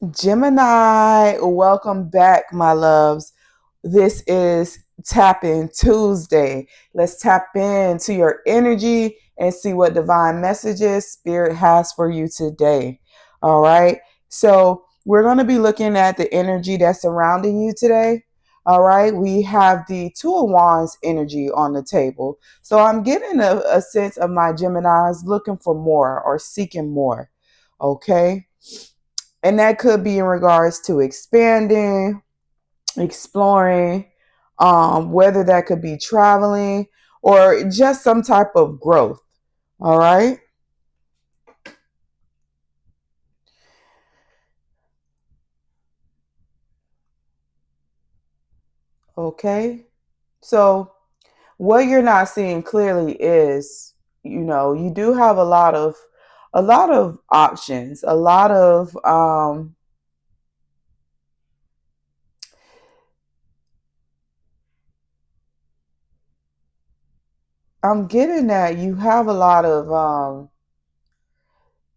Gemini, welcome back, my loves. This is Tap In Tuesday. Let's tap into your energy and see what divine messages Spirit has for you today. All right. So, we're going to be looking at the energy that's surrounding you today. All right. We have the Two of Wands energy on the table. So, I'm getting a sense of my Geminis looking for more or seeking more. Okay. And that could be in regards to expanding, exploring, whether that could be traveling or just some type of growth. All right. Okay. So what you're not seeing clearly is, you do have a lot of options, a lot of I'm getting that you have a lot of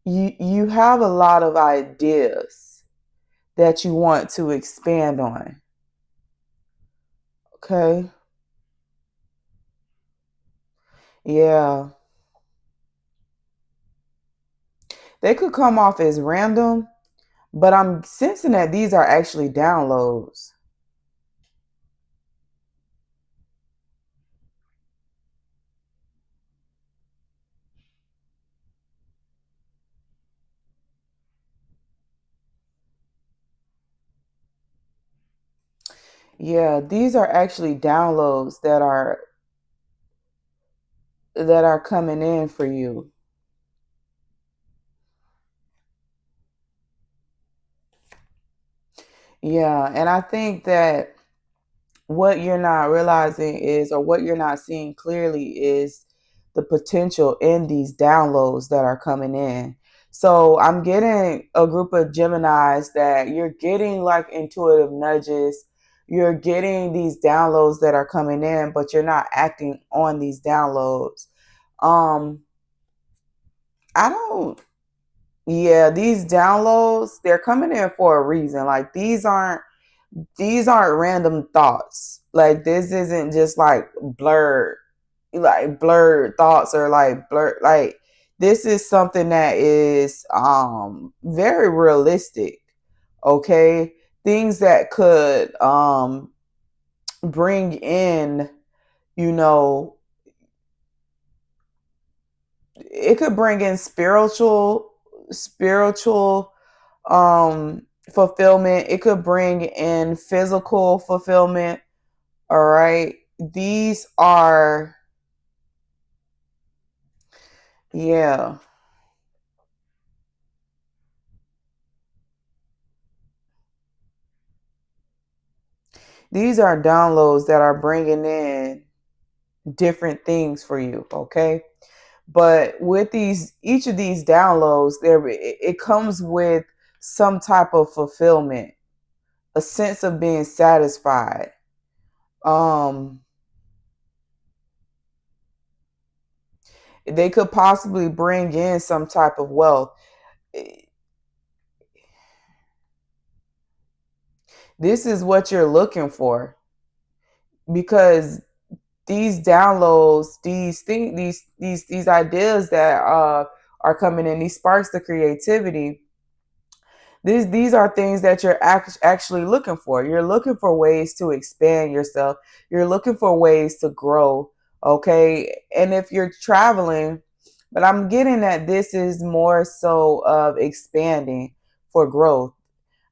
you have a lot of ideas that you want to expand on. Okay. Yeah. They could come off as random, but I'm sensing that these are actually downloads. Yeah, these are actually downloads that are coming in for you. Yeah, and I think that what you're not realizing is, or what you're not seeing clearly is the potential in these downloads that are coming in. So I'm getting a group of Geminis that you're getting like intuitive nudges. You're getting these downloads that are coming in, but you're not acting on these downloads. Um, I don't, yeah, these downloads, they're coming in for a reason. Like these aren't random thoughts. Like this isn't just like blurred thoughts or like blurred like this is something that is very realistic. Okay. Things that could bring in, you know, it could bring in spiritual fulfillment. It could bring in physical fulfillment. All right. These are, yeah, these are downloads that are bringing in different things for you. Okay. But with each of these downloads, it comes with some type of fulfillment, a sense of being satisfied. Um, they could possibly bring in some type of wealth. This is what you're looking for because these downloads, these ideas that are coming in, these sparks of creativity. These are things that you're actually looking for. You're looking for ways to expand yourself. You're looking for ways to grow. Okay, and if you're traveling, but I'm getting that this is more so of expanding for growth.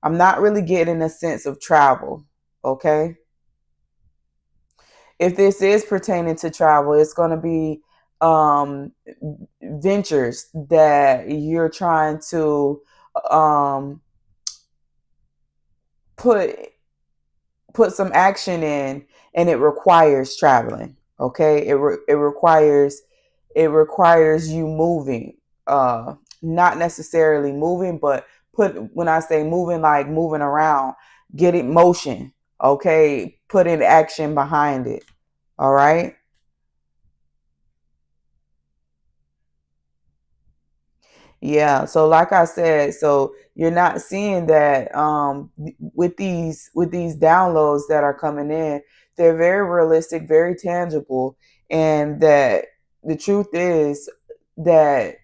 I'm not really getting a sense of travel. Okay. If this is pertaining to travel, it's going to be um, ventures that you're trying to um, put put some action in, and it requires traveling. Okay, it requires you moving, not necessarily moving, but put when I say moving, like moving around, get it motion. Okay, put in action behind it. All right. Yeah. So like I said, so you're not seeing that with these downloads that are coming in, they're very realistic, very tangible, and that the truth is that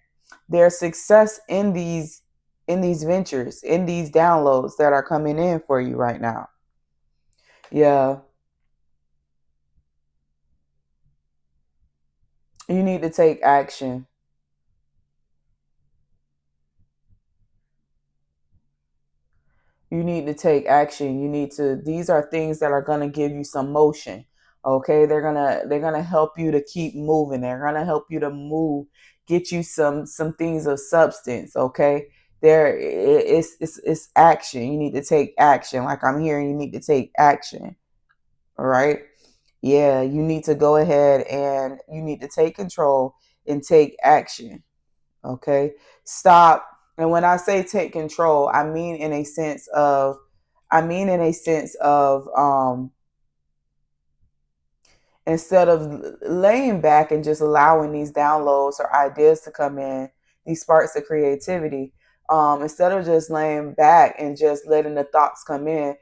there's success in these ventures, in these downloads that are coming in for you right now. Yeah. You need to take action. You need to take action. You need to, these are things that are going to give you some motion. Okay? They're going to help you to keep moving. They're going to help you to move, get you some things of substance, okay? It's action. You need to take action. Like I'm hearing, you need to take action. All right? Yeah, you need to go ahead and you need to take control and take action. Okay? Stop. And when I say take control, I mean in a sense of instead of laying back and just allowing these downloads or ideas to come in, these sparks of creativity, instead of just laying back and just letting the thoughts come in,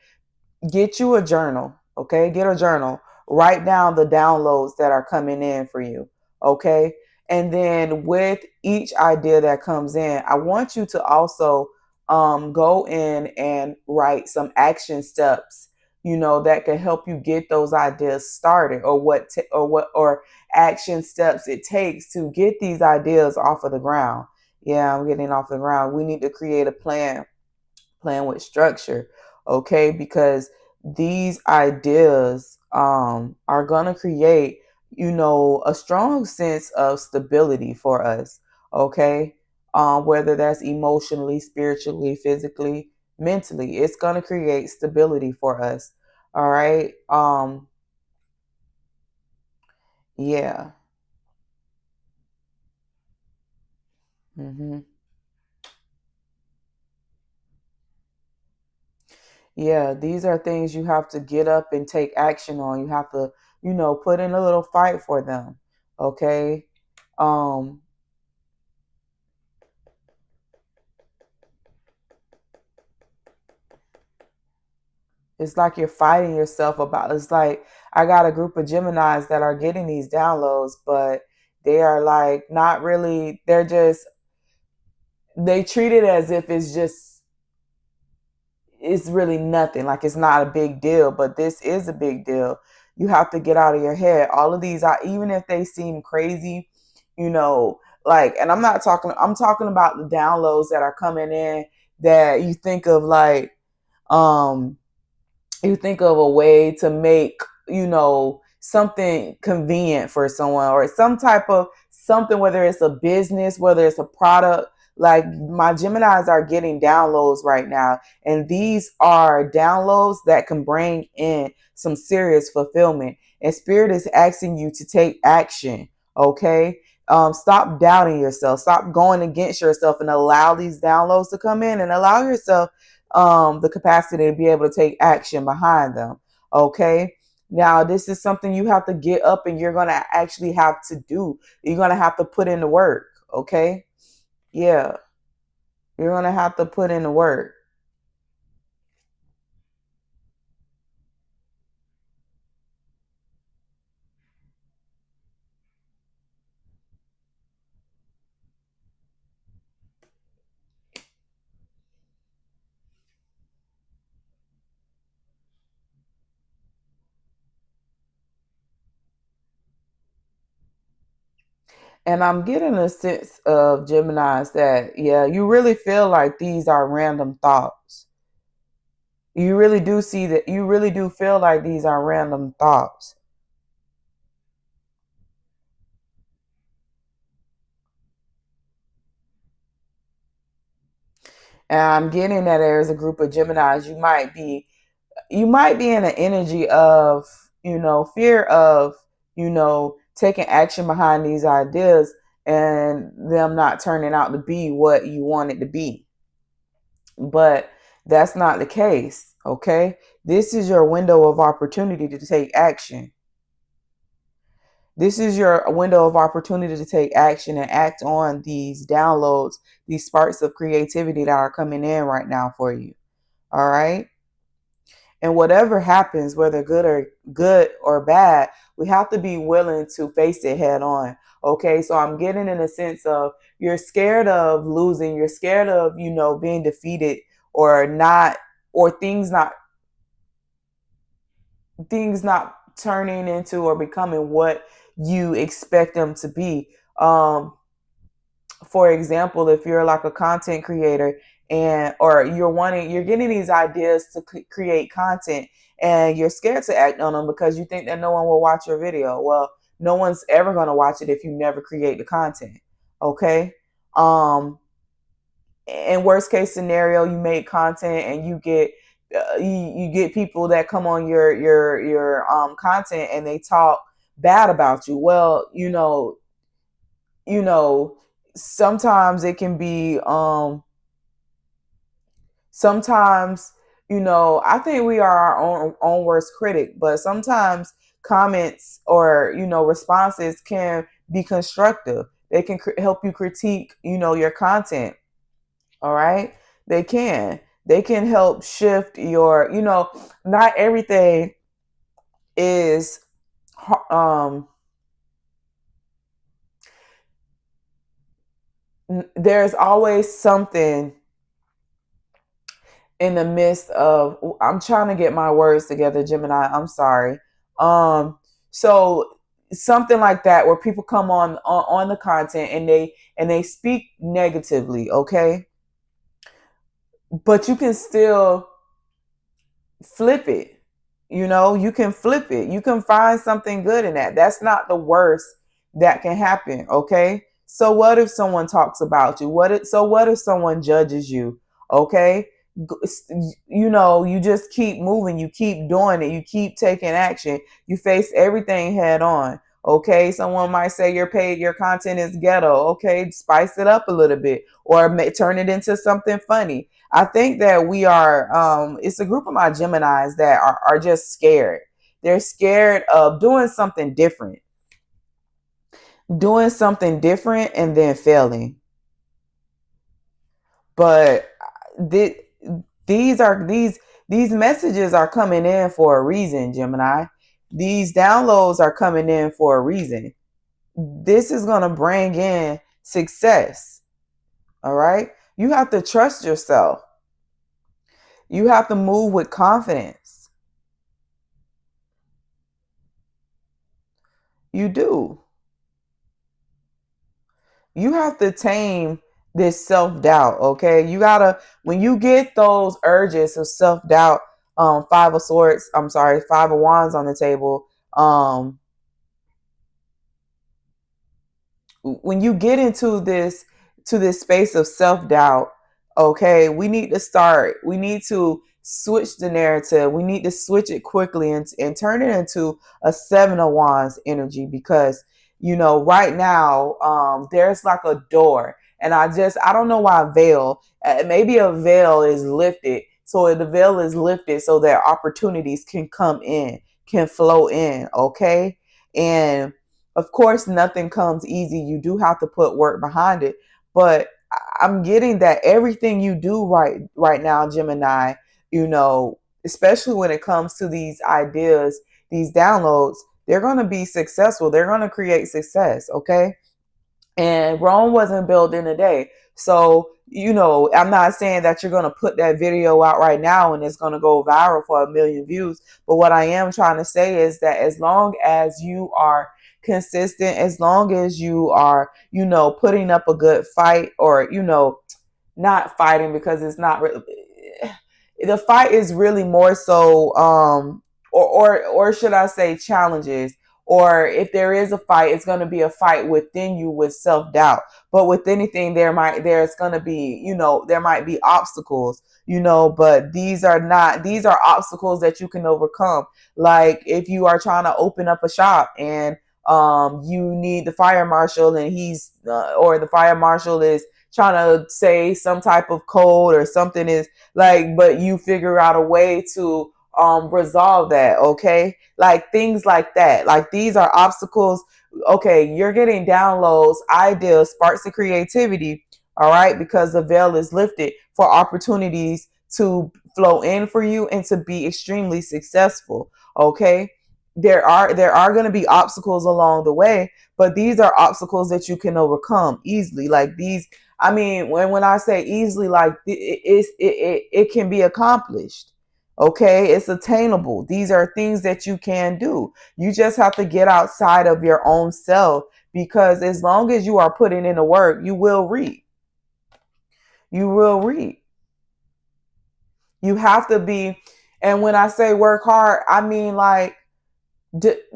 get you a journal. Okay, get a journal, write down the downloads that are coming in for you. Okay, and then with each idea that comes in, I want you to also go in and write some action steps, you know, that can help you get those ideas started, or or action steps it takes to get these ideas off of the ground. Yeah, I'm getting off the ground. We need to create a plan with structure, okay? Because these ideas are going to create, you know, a strong sense of stability for us, okay? Whether that's emotionally, spiritually, physically, mentally, it's going to create stability for us. All right. Yeah. hmm Yeah, these are things you have to get up and take action on. You have to, you know, put in a little fight for them. Okay. Um, it's like you're fighting yourself about, it's like I got a group of Geminis that are getting these downloads, but they are like not really, they're just, they treat it as if it's really nothing. Like it's not a big deal, but this is a big deal. You have to get out of your head. All of these, even if they seem crazy, you know, like, and I'm talking about the downloads that are coming in that um, you think of a way to make, you know, something convenient for someone, or some type of something, whether it's a business, whether it's a product. Like my Geminis are getting downloads right now, and these are downloads that can bring in some serious fulfillment, and spirit is asking you to take action. Okay, stop doubting yourself, stop going against yourself, and allow these downloads to come in, and allow yourself the capacity to be able to take action behind them. Okay. Now, this is something you have to get up and you're going to actually have to do. You're going to have to put in the work. Okay. Yeah. You're going to have to put in the work. And I'm getting a sense of Geminis that, yeah, you really feel like these are random thoughts. You really do see that, you really do feel like these are random thoughts. And I'm getting that there's a group of Geminis, you might be in an energy of, you know, fear of, you know, taking action behind these ideas and them not turning out to be what you want it to be. But that's not the case. Okay. This is your window of opportunity to take action. This is your window of opportunity to take action and act on these downloads, these sparks of creativity that are coming in right now for you. All right. And whatever happens, whether good or bad, we have to be willing to face it head on. Okay. So I'm getting in a sense of you're scared of losing, you're scared of, being defeated or not, or things not turning into or becoming what you expect them to be. For example, if you're like a content creator and or you're getting these ideas to create content and you're scared to act on them because you think that no one will watch your video. Well, no one's ever going to watch it if you never create the content. Okay. Um, in worst case scenario, you make content and you get people that come on your content and they talk bad about you. Well, you know sometimes it can be sometimes I think we are our own worst critic, but sometimes comments or responses can be constructive. They can help you critique your content. All right. They can help shift your not everything is um there's always something in the midst of. I'm trying to get my words together, Gemini. I'm sorry. So something like that where people come on the content and they speak negatively, okay? But you can still flip it. You can flip it. You can find something good in that. That's not the worst that can happen, okay? So what if someone talks about you? What if someone judges you? Okay? You just keep moving, you keep doing it, you keep taking action. You face everything head on. Okay? Someone might say your content is ghetto. Okay, spice it up a little bit or turn it into something funny. I think that we are, it's a group of my Geminis that are just scared. They're scared of doing something different and then failing. But th- these messages are coming in for a reason, Gemini. These downloads are coming in for a reason. This is going to bring in success. All right? You have to trust yourself. You have to move with confidence. You do. You have to tame this self-doubt, okay? You gotta, when you get those urges of self-doubt, five of swords, I'm sorry, five of wands on the table, when you get into this space of self-doubt, okay, we need to switch the narrative. We need to switch it quickly and turn it into a seven of wands energy, because right now there's like a door, and I don't know why veil, maybe a veil is lifted, so the veil is lifted so that opportunities can come in, can flow in, okay? And of course, nothing comes easy. You do have to put work behind it. But I'm getting that everything you do right now, Gemini, especially when it comes to these ideas, these downloads, they're going to be successful. They're going to create success, okay? And Rome wasn't built in a day. So, I'm not saying that you're going to put that video out right now and it's going to go viral for 1 million views. But what I am trying to say is that as long as you are consistent, as long as you are, putting up a good fight, or, not fighting, because it's not really, the fight is really more so, or should I say challenges, or if there is a fight, it's going to be a fight within you with self-doubt. But with anything, there's going to be, there might be obstacles, but these are obstacles that you can overcome. Like if you are trying to open up a shop and you need the fire marshal, and or the fire marshal is trying to say some type of code or something, is like, but you figure out a way to resolve that. Okay, like things like that. Like these are obstacles. Okay, you're getting downloads, ideas, sparks of creativity. All right, because the veil is lifted for opportunities to flow in for you and to be extremely successful. Okay, there are going to be obstacles along the way, but these are obstacles that you can overcome easily. Like these, I mean, when I say easily, like it can be accomplished. Okay, it's attainable. These are things that you can do. You just have to get outside of your own self, because as long as you are putting in the work, you will reap. You will reap. You have to be, and when I say work hard, I mean like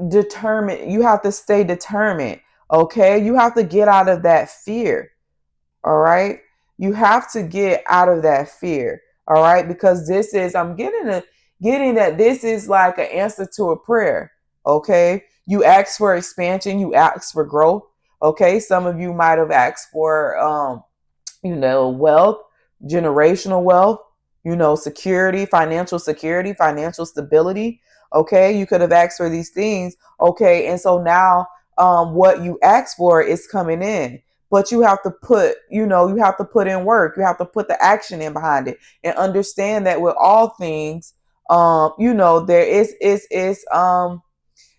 determined. You have to stay determined. Okay, you have to get out of that fear. All right, you have to get out of that fear. All right, because this is, I'm getting that this is like an answer to a prayer. Okay, you ask for expansion, you ask for growth. Okay, some of you might have asked for wealth, generational wealth, security, financial stability. Okay, you could have asked for these things. Okay, and so now what you asked for is coming in. But you have to put, you have to put in work. You have to put the action in behind it, and understand that with all things, there is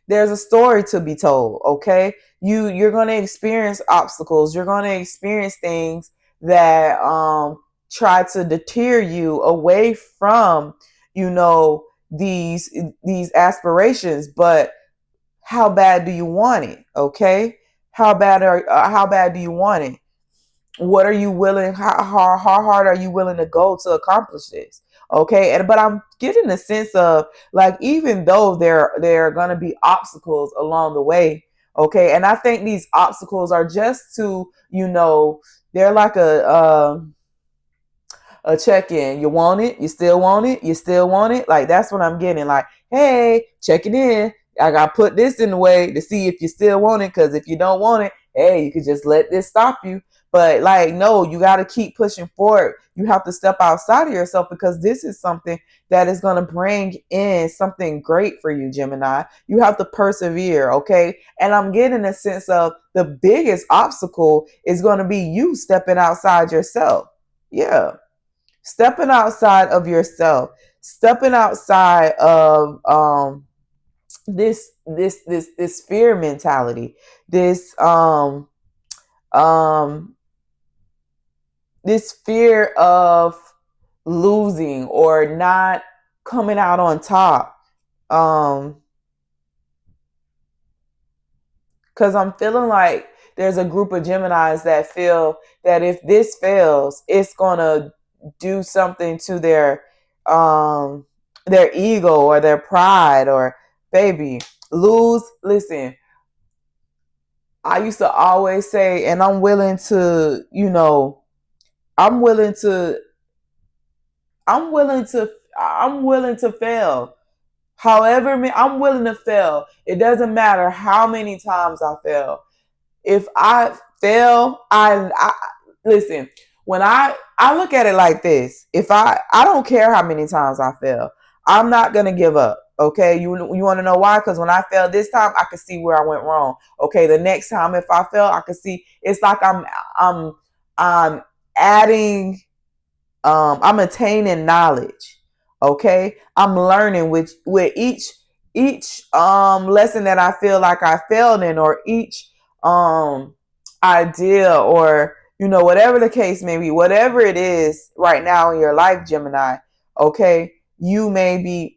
there's a story to be told. Okay, you're going to experience obstacles, you're going to experience things that try to deter you away from these aspirations. But how bad do you want it? Okay, how bad do you want it? What are you willing, how hard are you willing to go to accomplish this? Okay, but I'm getting a sense of, like, even though there are going to be obstacles along the way. Okay, and I think these obstacles are just to, they're like a check-in. You want it, you still want it, you still want it. Like, that's what I'm getting. Like, hey, check it in. I got to put this in the way to see if you still want it, because if you don't want it, hey, you could just let this stop you. But like, no, you got to keep pushing forward. You have to step outside of yourself, because this is something that is going to bring in something great for you, Gemini. You have to persevere. Okay, and I'm getting a sense of the biggest obstacle is going to be you stepping outside yourself. Yeah, stepping outside of yourself, stepping outside of this fear mentality, this um this fear of losing or not coming out on top. um because I'm feeling like there's a group of Geminis that feel that if this fails, it's gonna do something to their ego or their pride, or baby, lose. Listen, I used to always say, and I'm willing to, I'm willing to fail. However, I'm willing to fail. It doesn't matter how many times I fail. If I fail, I listen. When I look at it like this, if I don't care how many times I fail, I'm not gonna give up. Okay, you want to know why? Because when I failed this time, I could see where I went wrong. Okay, the next time if I fail, I could see. It's like I'm adding, I'm attaining knowledge. Okay, I'm learning with each lesson that I feel like I failed in, or each um idea, or whatever the case may be, whatever it is right now in your life, Gemini. Okay, you may be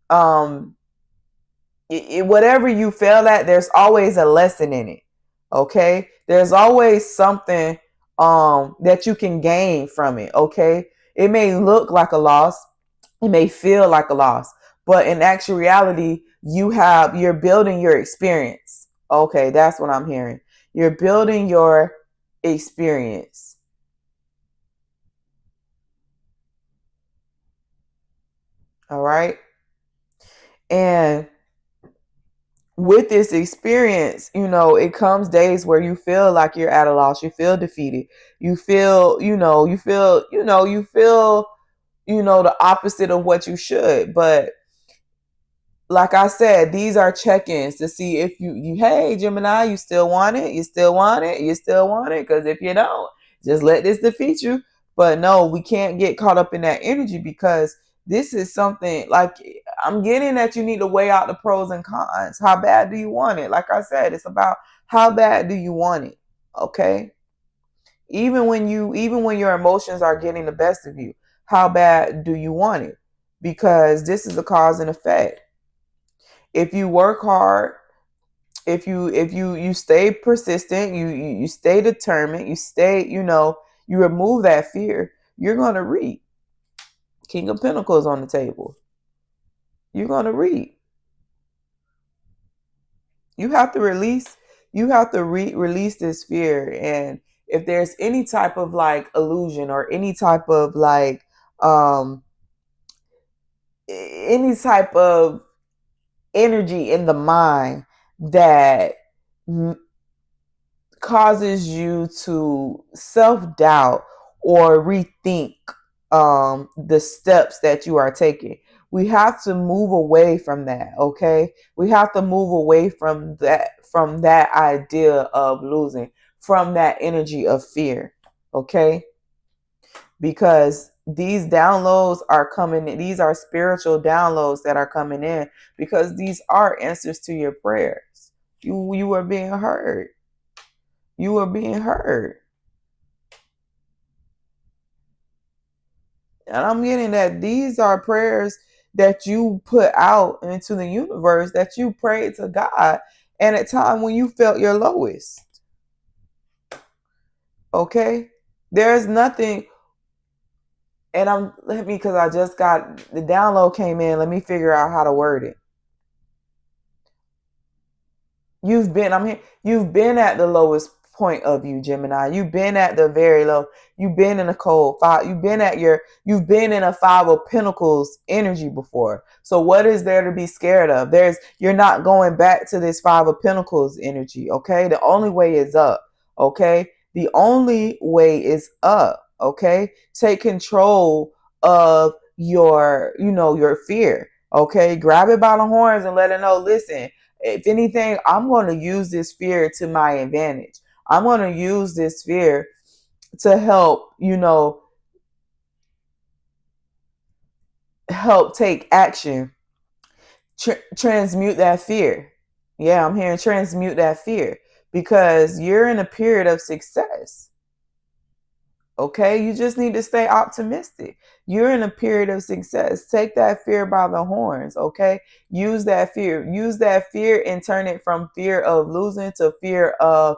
um whatever you fail at, there's always a lesson in it. Okay, there's always something that you can gain from it. Okay, it may look like a loss, it may feel like a loss, but in actual reality, you're building your experience. Okay, that's what I'm hearing. You're building your experience. All right, and with this experience, it comes days where you feel like you're at a loss, you feel defeated, you feel, you feel the opposite of what you should. But like I said, these are check-ins to see if hey, Gemini, you still want it? You still want it? You still want it? Because if you don't, just let this defeat you. But no, we can't get caught up in that energy, because this is something like, I'm getting that you need to weigh out the pros and cons. How bad do you want it? Like I said, it's about how bad do you want it? Okay. Even when your emotions are getting the best of you, how bad do you want it? Because this is a cause and effect. If you work hard, if you stay persistent, you stay determined, you stay, you remove that fear, you're going to reap. King of Pentacles on the table. You're going to reap. You have to release, release this fear. And if there's any type of like illusion, or any type of like um any type of energy in the mind that causes you to self-doubt or rethink the steps that you are taking, we have to move away from that. Okay, we have to move away from that idea of losing, from that energy of fear. Okay, because these downloads are coming in. These are spiritual downloads that are coming in, because these are answers to your prayers. You are being heard. You are being heard. And I'm getting that these are prayers that you put out into the universe, that you prayed to God, and at time when you felt your lowest. Okay? There's nothing, and because I just got the download came in, let me figure out how to word it. You've been at the lowest point of you, Gemini. You've been at the very low. You've been in a cold five. You've been in a Five of Pentacles energy before. So what is there to be scared of? You're not going back to this Five of Pentacles energy. Okay. The only way is up. Okay. The only way is up. Okay. Take control of your fear. Okay. Grab it by the horns and let it know, listen, if anything, I'm going to use this fear to my advantage. I'm going to use this fear to help, help take action. Transmute that fear. Yeah, I'm hearing transmute that fear, because you're in a period of success. Okay, you just need to stay optimistic. You're in a period of success. Take that fear by the horns. Okay, use that fear. Use that fear and turn it from fear of losing to fear of,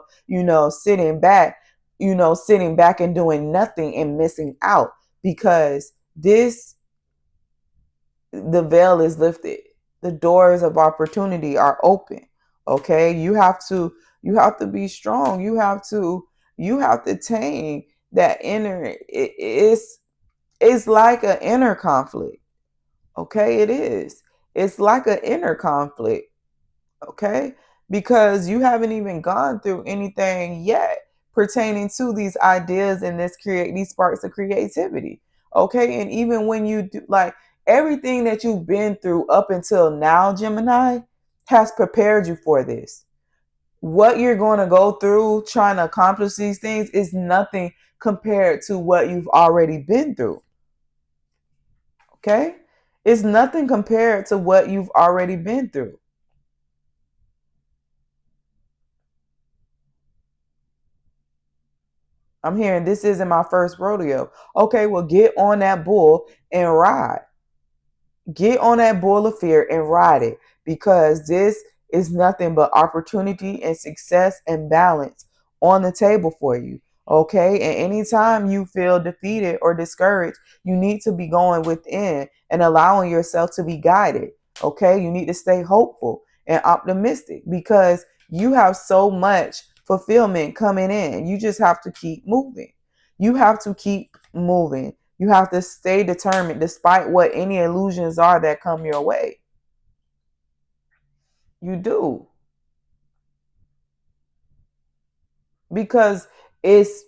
sitting back and doing nothing and missing out, because the veil is lifted. The doors of opportunity are open. Okay, you have to be strong. You have to tame that inner. It's like an inner conflict. Okay, it is. It's like an inner conflict. Okay, because you haven't even gone through anything yet pertaining to these ideas and these sparks of creativity. Okay, and even when you do, like, everything that you've been through up until now, Gemini, has prepared you for this. What you're going to go through trying to accomplish these things is nothing compared to what you've already been through. Okay? It's nothing compared to what you've already been through. I'm hearing this isn't my first rodeo. Okay, well, get on that bull and ride. Get on that bull of fear and ride it, because this is nothing but opportunity and success and balance on the table for you. Okay. And anytime you feel defeated or discouraged, you need to be going within and allowing yourself to be guided. Okay. You need to stay hopeful and optimistic, because you have so much fulfillment coming in. You just have to keep moving. You have to keep moving. You have to stay determined despite what any illusions are that come your way. You do. Because it's,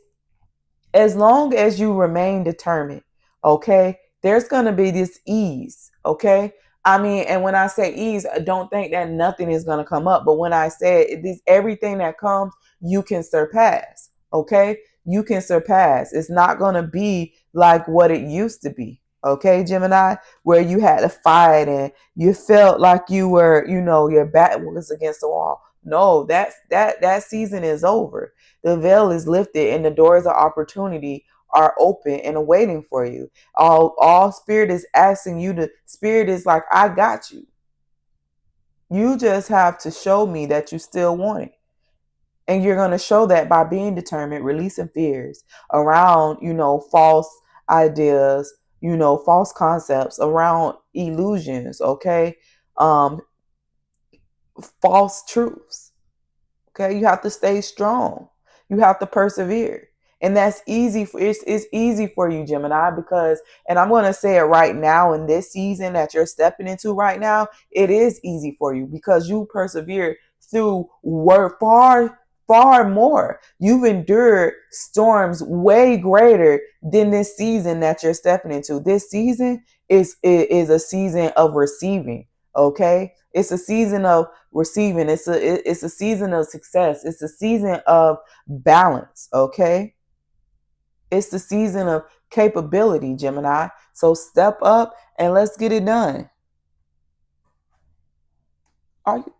as long as you remain determined, okay, there's going to be this ease, okay? I mean, and when I say ease, don't think that nothing is going to come up. But when I say it, everything that comes, you can surpass. Okay. You can surpass. It's not going to be like what it used to be. Okay, Gemini, where you had to fight and you felt like you were, your back was against the wall. No, that season is over. The veil is lifted and the doors of opportunity are open and awaiting for you. All spirit is asking you to, spirit is like, I got you. You just have to show me that you still want it. And you're going to show that by being determined, releasing fears around, false ideas, false concepts, around illusions, okay? Um, False truths. Okay, you have to stay strong. You have to persevere. And that's easy for it's easy for you, Gemini, because, and I'm going to say it right now, in this season that you're stepping into right now, it is easy for you because you persevere through far more. You've endured storms way greater than this season that you're stepping into. This season is a season of receiving. Okay, it's a season of receiving. It's a season of success. It's a season of balance. Okay, it's the season of capability, Gemini. So step up and let's get it done. Are you?